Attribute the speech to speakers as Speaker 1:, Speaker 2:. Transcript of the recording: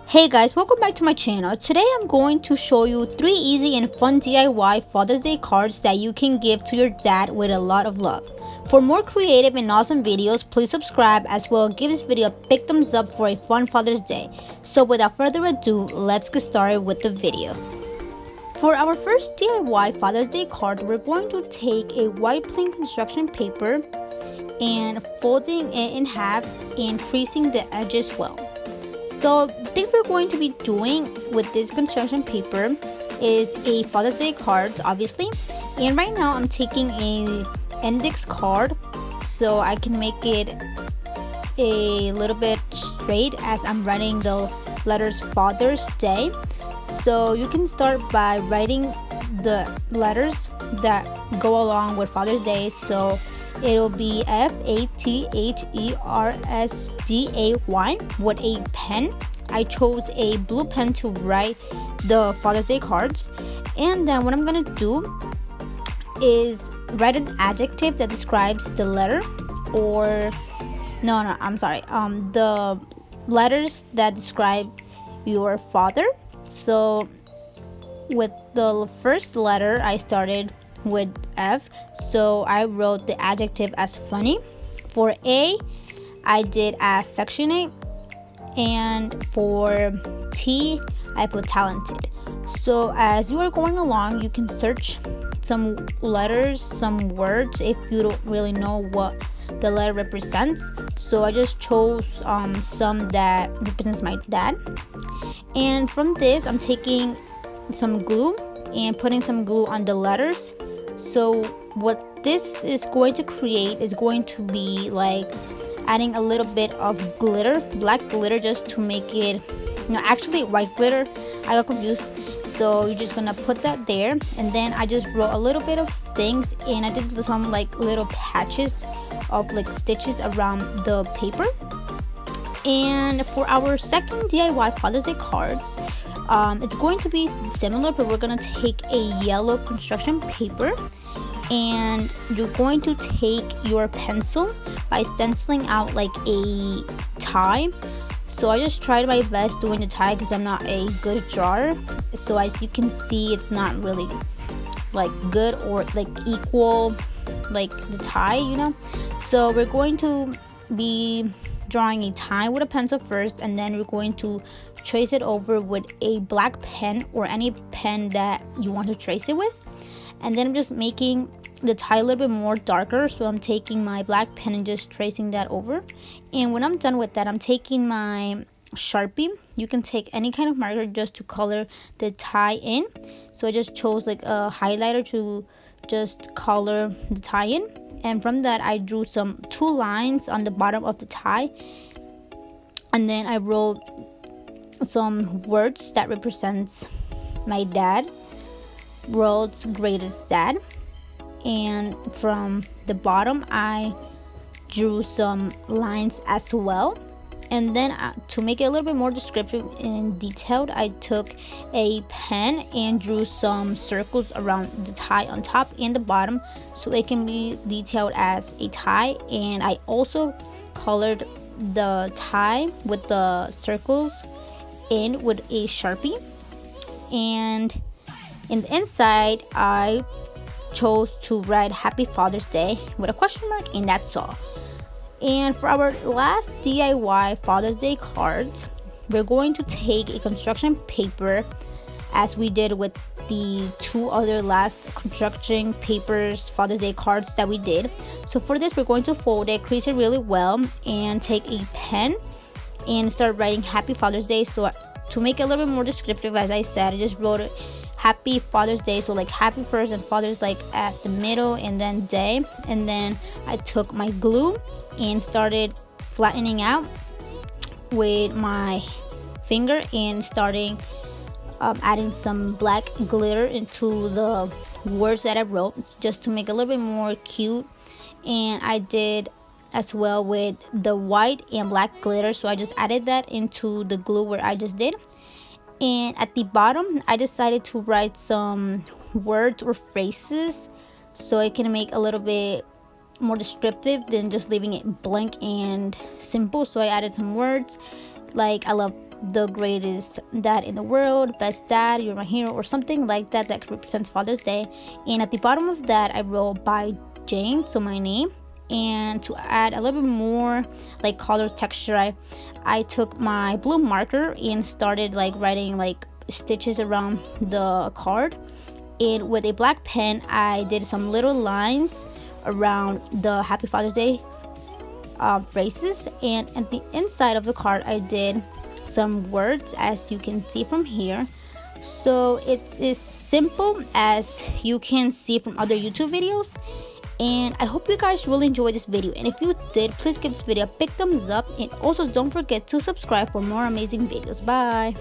Speaker 1: Hey guys, welcome back to my channel. Today I'm going to show you 3 easy and fun DIY Father's Day cards that you can give to your dad with a lot of love. For more creative and awesome videos, please subscribe as well. Give this video a big thumbs up for a fun Father's Day. So without further ado, let's get started with the video. For our first DIY Father's Day card, we're going to take a white plain construction paper and folding it in half and creasing the edges well. So the thing we're going to be doing with this construction paper is a Father's Day card, obviously. And right now I'm taking a index card so I can make it a little bit straight as I'm writing the letters Father's Day. So you can start by writing the letters that go along with Father's Day. So it'll be FATHERSDAY with a pen. I chose a blue pen to write the Father's Day cards. And then what I'm gonna do is write an adjective that describes the letter, or the letters that describe your father. So with the first letter I started with F, so I wrote the adjective as funny. For A, I did affectionate, and for T, I put talented. So as you are going along, you can search some letters, some words if you don't really know what the letter represents. So I just chose some that represents my dad. And from this, I'm taking some glue and putting some glue on the letters. So what this is going to create is going to be like adding a little bit of glitter, black glitter, just to make it, actually white glitter. I got confused. So you're just gonna put that there, and then I just wrote a little bit of things, and I did some like little patches of like stitches around the paper. And for our second DIY Father's Day cards, it's going to be similar, but we're gonna take a yellow construction paper, and you're going to take your pencil by stenciling out like a tie. So I just tried my best doing the tie because I'm not a good drawer. So as you can see, it's not really like good or like equal like the tie, So we're going to be drawing a tie with a pencil first, and then we're going to trace it over with a black pen or any pen that you want to trace it with. And then I'm just making the tie a little bit more darker, so I'm taking my black pen and just tracing that over. And when I'm done with that, I'm taking my Sharpie. You can take any kind of marker just to color the tie in. So I just chose like a highlighter to just color the tie in. And from that, I drew two lines on the bottom of the tie, and then I wrote some words that represents my dad. World's greatest dad. And from the bottom I drew some lines as well. And then to make it a little bit more descriptive and detailed, I took a pen and drew some circles around the tie on top and the bottom, so it can be detailed as a tie. And I also colored the tie with the circles in with a Sharpie. And in the inside, I chose to write Happy Father's Day with a question mark, and that's all. And for our last DIY Father's Day cards, we're going to take a construction paper as we did with the two other last construction papers Father's Day cards that we did. So for this, we're going to fold it, crease it really well, and take a pen and start writing Happy Father's Day. So to make it a little bit more descriptive, as I said, I just wrote it Happy Father's Day, so like happy first and Father's like at the middle, and then day. And then I took my glue and started flattening out with my finger and starting adding some black glitter into the words that I wrote, just to make it a little bit more cute. And I did as well with the white and black glitter, so I just added that into the glue where I just did. And at the bottom, I decided to write some words or phrases so it can make a little bit more descriptive than just leaving it blank and simple. So I added some words like I love the greatest dad in the world, best dad, you're my hero, or something like that that represents Father's Day. And at the bottom of that, I wrote by James, so my name. And to add a little bit more like color texture, I took my blue marker and started like writing like stitches around the card. And with a black pen, I did some little lines around the Happy Father's Day phrases. And at the inside of the card, I did some words, as you can see from here. So it's as simple as you can see from other YouTube videos. And I hope you guys really enjoyed this video, and if you did, please give this video a big thumbs up, and also don't forget to subscribe for more amazing videos. Bye.